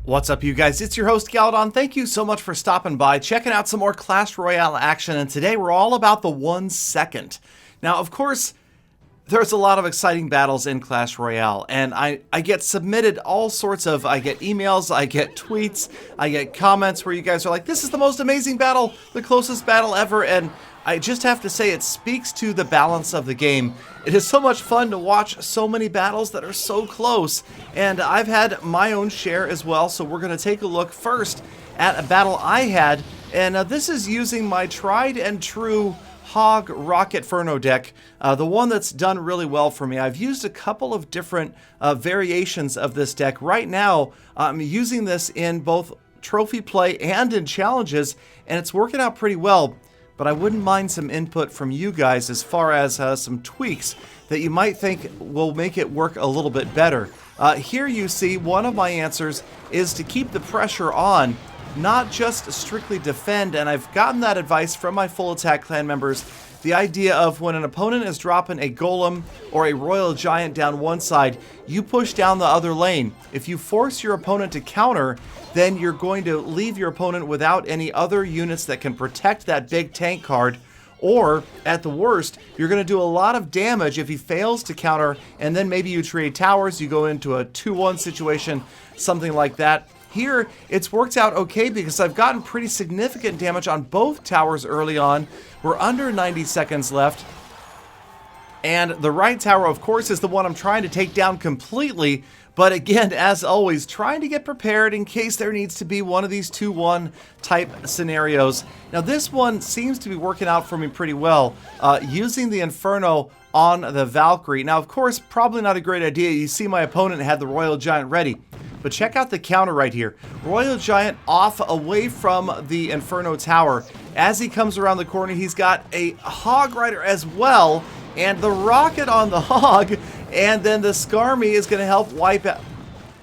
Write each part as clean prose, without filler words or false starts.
What's up, you guys? It's your host, Galadon. Thank you so much for stopping by, checking out some more Clash Royale action, and today we're all about the 1 second. Now, of course, there's a lot of exciting battles in Clash Royale, and I get submitted all sorts of, I get emails, I get tweets, I get comments where you guys are like, this is the most amazing battle, the closest battle ever, and I just have to say it speaks to the balance of the game. It is so much fun to watch so many battles that are so close, and I've had my own share as well, so we're going to take a look first at a battle I had, and this is using my tried and true Hog Rocket Inferno deck, the one that's done really well for me. I've used a couple of different variations of this deck. Right now, I'm using this in both trophy play and in challenges, and it's working out pretty well. But I wouldn't mind some input from you guys as far as some tweaks that you might think will make it work a little bit better. Here you see one of my answers is to keep the pressure on, not just strictly defend, and I've gotten that advice from my full attack clan members. The idea of when an opponent is dropping a golem or a royal giant down one side, you push down the other lane. If you force your opponent to counter, then you're going to leave your opponent without any other units that can protect that big tank card. Or, at the worst, you're going to do a lot of damage if he fails to counter, and then maybe you trade towers, you go into a 2-1 situation, something like that. Here, it's worked out okay because I've gotten pretty significant damage on both towers early on. We're under 90 seconds left. And the right tower, of course, is the one I'm trying to take down completely. But again, as always, trying to get prepared in case there needs to be one of these 2-1 type scenarios. Now, this one seems to be working out for me pretty well, using the Inferno on the Valkyrie. Now, of course, probably not a great idea. You see my opponent had the Royal Giant ready. But check out the counter right here. Royal Giant off away from the Inferno Tower. As he comes around the corner, he's got a Hog Rider as well, and the rocket on the Hog, and then the Skarmy is going to help wipe out.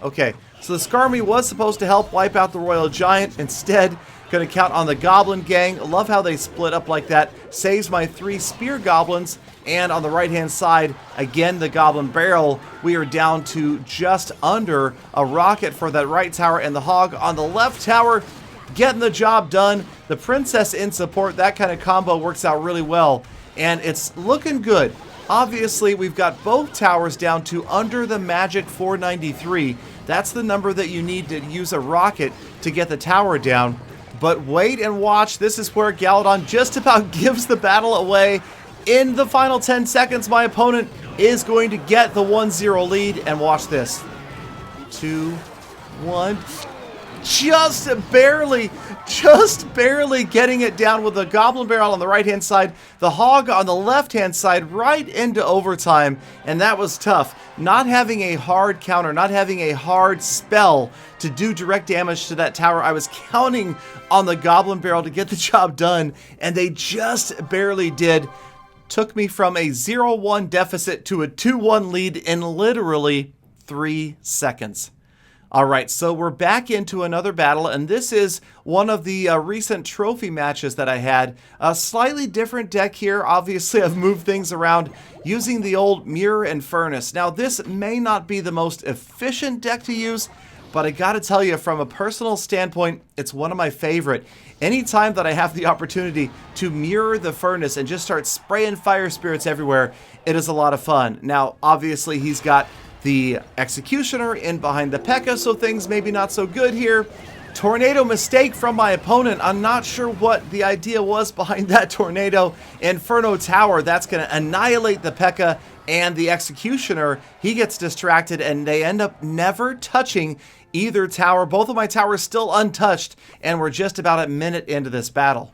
Okay, so the Skarmy was supposed to help wipe out the Royal Giant. Instead, going to count on the Goblin Gang. Love how they split up like that. Saves my 3 Spear Goblins. And on the right-hand side, again, the Goblin Barrel. We are down to just under a rocket for that right tower, and the Hog on the left tower getting the job done. The Princess in support. That kind of combo works out really well, and it's looking good. Obviously, we've got both towers down to under the magic 493. That's the number that you need to use a rocket to get the tower down. But wait and watch. This is where Galadon just about gives the battle away. In the final 10 seconds, my opponent is going to get the 1-0 lead. And watch this. 2, 1. Just barely getting it down with the Goblin Barrel on the right-hand side. The Hog on the left-hand side right into overtime. And that was tough. Not having a hard counter, not having a hard spell to do direct damage to that tower. I was counting on the Goblin Barrel to get the job done. And they just barely did. Took me from a 0-1 deficit to a 2-1 lead in literally 3 seconds. All right, so we're back into another battle, and this is one of the recent trophy matches that I had. A slightly different deck here. Obviously, I've moved things around using the old Mirror and Furnace. Now, this may not be the most efficient deck to use, but I gotta tell you, from a personal standpoint, it's one of my favorite. Anytime that I have the opportunity to mirror the Furnace and just start spraying fire spirits everywhere, it is a lot of fun. Now, obviously, he's got the Executioner in behind the P.E.K.K.A, so things maybe not so good here. Tornado mistake from my opponent. I'm not sure what the idea was behind that tornado. Inferno Tower, that's going to annihilate the P.E.K.K.A, and the Executioner, he gets distracted, and they end up never touching either tower. Both of my towers still untouched, and we're just about a minute into this battle.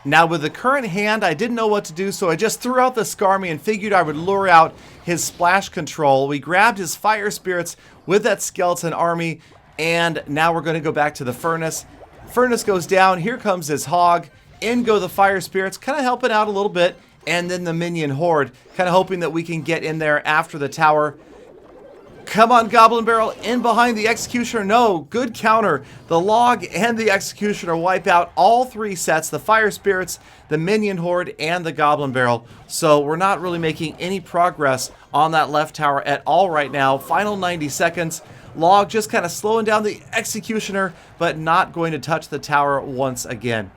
Now, with the current hand, I didn't know what to do, so I just threw out the Skarmy and figured I would lure out his splash control. We grabbed his fire spirits with that skeleton army, and now we're going to go back to the Furnace. Furnace goes down. Here comes his Hog. In go the fire spirits, kind of helping out a little bit, and then the minion horde, kind of hoping that we can get in there after the tower. Come on, Goblin Barrel, in behind the Executioner. No, good counter. The Log and the Executioner wipe out all 3 sets, the Fire Spirits, the Minion Horde, and the Goblin Barrel. So we're not really making any progress on that left tower at all right now. Final 90 seconds. Log just kind of slowing down the Executioner, but not going to touch the tower once again.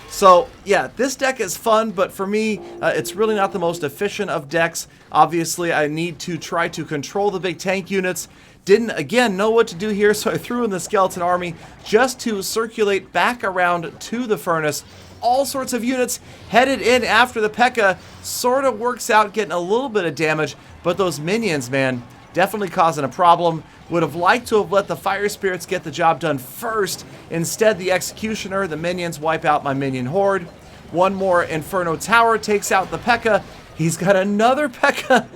So, yeah, this deck is fun, but for me, it's really not the most efficient of decks. Obviously, I need to try to control the big tank units. Didn't, again, know what to do here, so I threw in the Skeleton Army just to circulate back around to the Furnace. All sorts of units headed in after the P.E.K.K.A. Sort of works out getting a little bit of damage, but those minions, man, definitely causing a problem. Would have liked to have let the Fire Spirits get the job done first. Instead, the Executioner, the minions wipe out my Minion Horde. One more Inferno Tower takes out the P.E.K.K.A. He's got another P.E.K.K.A.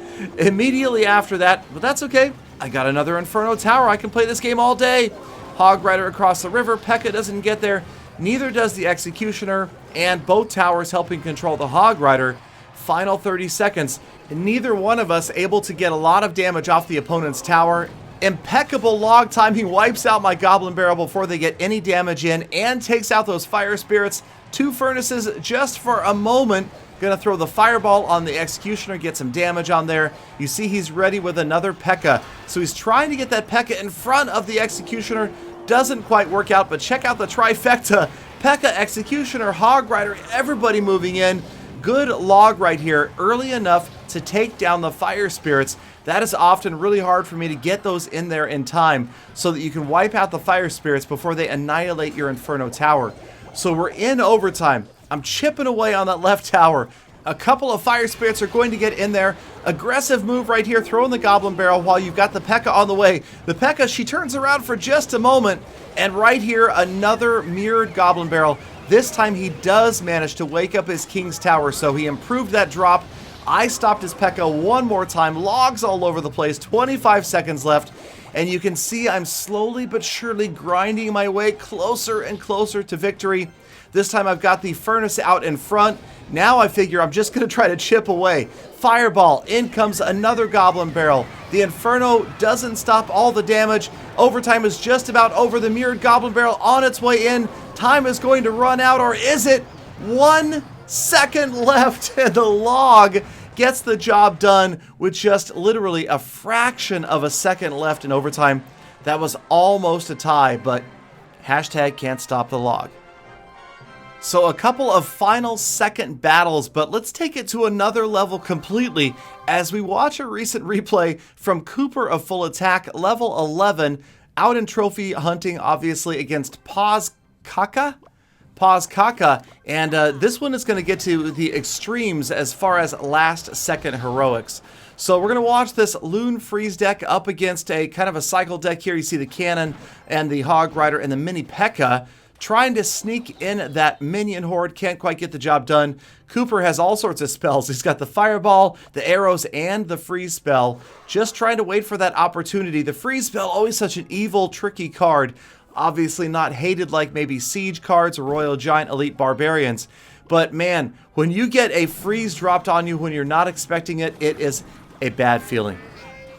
immediately after that, but that's okay. I got another Inferno Tower. I can play this game all day. Hog Rider across the river. P.E.K.K.A. doesn't get there. Neither does the Executioner, and both towers helping control the Hog Rider. Final 30 seconds. And neither one of us able to get a lot of damage off the opponent's tower. Impeccable log timing wipes out my Goblin Barrel before they get any damage in and takes out those Fire Spirits. 2 Furnaces just for a moment. Gonna throw the Fireball on the Executioner, get some damage on there. You see he's ready with another P.E.K.K.A. So he's trying to get that P.E.K.K.A. in front of the Executioner. Doesn't quite work out, but check out the trifecta. P.E.K.K.A, Executioner, Hog Rider, everybody moving in. Good log right here, early enough to take down the Fire Spirits. That is often really hard for me to get those in there in time so that you can wipe out the Fire Spirits before they annihilate your Inferno Tower. So we're in overtime. I'm chipping away on that left tower. A couple of Fire Spirits are going to get in there. Aggressive move right here, throwing the Goblin Barrel while you've got the P.E.K.K.A. on the way. The P.E.K.K.A, she turns around for just a moment, and right here, another mirrored Goblin Barrel. This time he does manage to wake up his King's Tower, so he improved that drop. I stopped his P.E.K.K.A. one more time. Logs all over the place. 25 seconds left. And you can see I'm slowly but surely grinding my way closer and closer to victory. This time I've got the Furnace out in front. Now I figure I'm just going to try to chip away. Fireball. In comes another Goblin Barrel. The Inferno doesn't stop all the damage. Overtime is just about over. The mirrored Goblin Barrel on its way in. Time is going to run out, or is it? 1 second left, and the log gets the job done with just literally a fraction of a second left in overtime. That was almost a tie, but hashtag can't stop the log. So a couple of final second battles, but let's take it to another level completely as we watch a recent replay from Cooper of Full Attack, level 11, out in trophy hunting, obviously, against Kaka, and this one is going to get to the extremes as far as last second heroics. So we're going to watch this Loon Freeze deck up against a kind of a cycle deck here. You see the Cannon and the Hog Rider and the Mini P.E.K.K.A. trying to sneak in that Minion Horde. Can't quite get the job done. Cooper has all sorts of spells. He's got the Fireball, the Arrows, and the Freeze spell. Just trying to wait for that opportunity. The Freeze spell, always such an evil, tricky card. Obviously not hated like maybe Siege cards or Royal Giant Elite Barbarians. But man, when you get a freeze dropped on you when you're not expecting it, it is a bad feeling.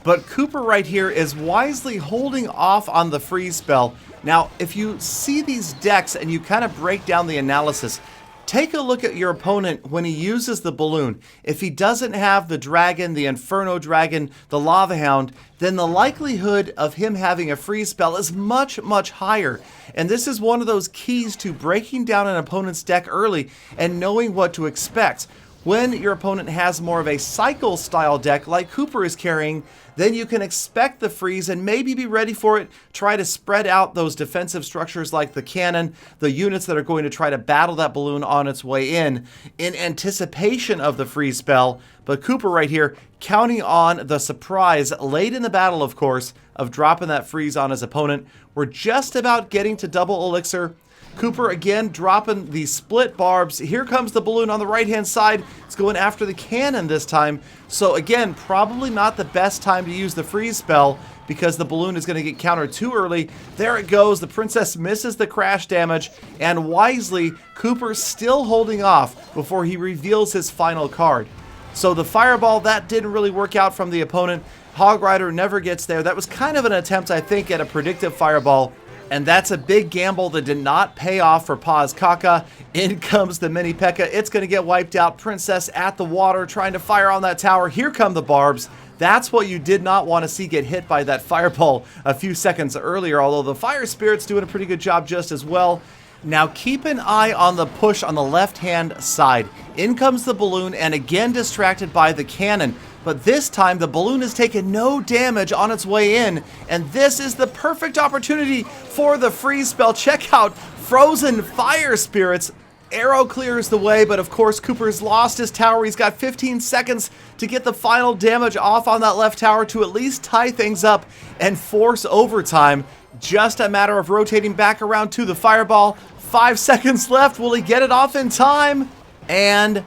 But Cooper right here is wisely holding off on the freeze spell. Now, if you see these decks and you kind of break down the analysis, take a look at your opponent when he uses the balloon. If he doesn't have the dragon, the Inferno Dragon, the Lava Hound, then the likelihood of him having a freeze spell is much, much higher. And this is one of those keys to breaking down an opponent's deck early and knowing what to expect. When your opponent has more of a cycle style deck like Cooper is carrying, then you can expect the freeze and maybe be ready for it. Try to spread out those defensive structures like the cannon, the units that are going to try to battle that balloon on its way in anticipation of the freeze spell. But Cooper right here counting on the surprise late in the battle, of course, of dropping that freeze on his opponent. We're just about getting to double elixir. Cooper again dropping the split barbs. Here comes the balloon on the right hand side. It's going after the cannon this time. So again, probably not the best time to use the freeze spell because the balloon is going to get countered too early. There it goes. The princess misses the crash damage, and wisely Cooper still holding off before he reveals his final card. So the fireball, that didn't really work out from the opponent. Hog Rider never gets there. That was kind of an attempt, I think, at a predictive fireball. And that's a big gamble that did not pay off for Paz Kaka. In comes the mini P.E.K.K.A. It's going to get wiped out. Princess at the water trying to fire on that tower. Here come the barbs. That's what you did not want to see get hit by that fireball a few seconds earlier, although the Fire Spirit's doing a pretty good job just as well. Now keep an eye on the push on the left-hand side. In comes the balloon and again distracted by the cannon. But this time the balloon has taken no damage on its way in, and this is the perfect opportunity for the freeze spell. Check out Frozen Fire Spirits. Arrow clears the way, but of course Cooper's lost his tower. He's got 15 seconds to get the final damage off on that left tower to at least tie things up and force overtime. Just a matter of rotating back around to the fireball. 5 seconds left. Will he get it off in time? And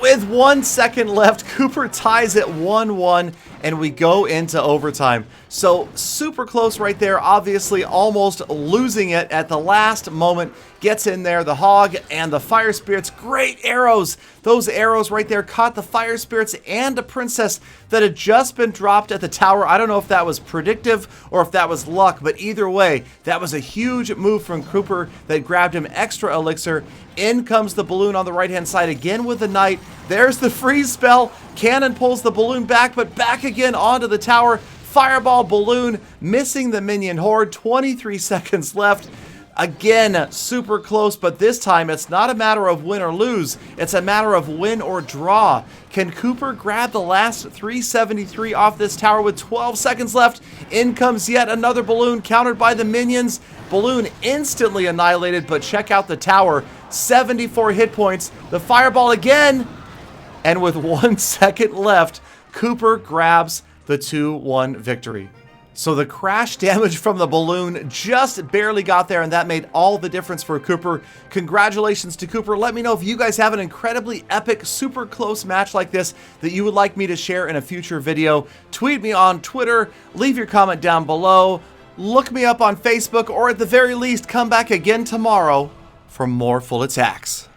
with 1 second left, Cooper ties it 1-1, and we go into overtime. So super close right there, obviously almost losing it at the last moment. Gets in there, the Hog and the Fire Spirits. Great arrows. Those arrows right there caught the Fire Spirits and a Princess that had just been dropped at the tower. I don't know if that was predictive or if that was luck, but either way, that was a huge move from Cooper that grabbed him extra elixir. In comes the balloon on the right-hand side again with the Knight. There's the freeze spell. Cannon pulls the balloon back, but back again onto the tower. Fireball balloon missing the minion horde. 23 seconds left. Again, super close, but this time it's not a matter of win or lose. It's a matter of win or draw. Can Cooper grab the last 373 off this tower with 12 seconds left? In comes yet another balloon countered by the minions. Balloon instantly annihilated, but check out the tower. 74 hit points. The fireball again. And with 1 second left, Cooper grabs the 2-1 victory. So the crash damage from the balloon just barely got there, and that made all the difference for Cooper. Congratulations to Cooper. Let me know if you guys have an incredibly epic, super close match like this that you would like me to share in a future video. Tweet me on Twitter, leave your comment down below, look me up on Facebook, or at the very least, come back again tomorrow for more Full Attacks.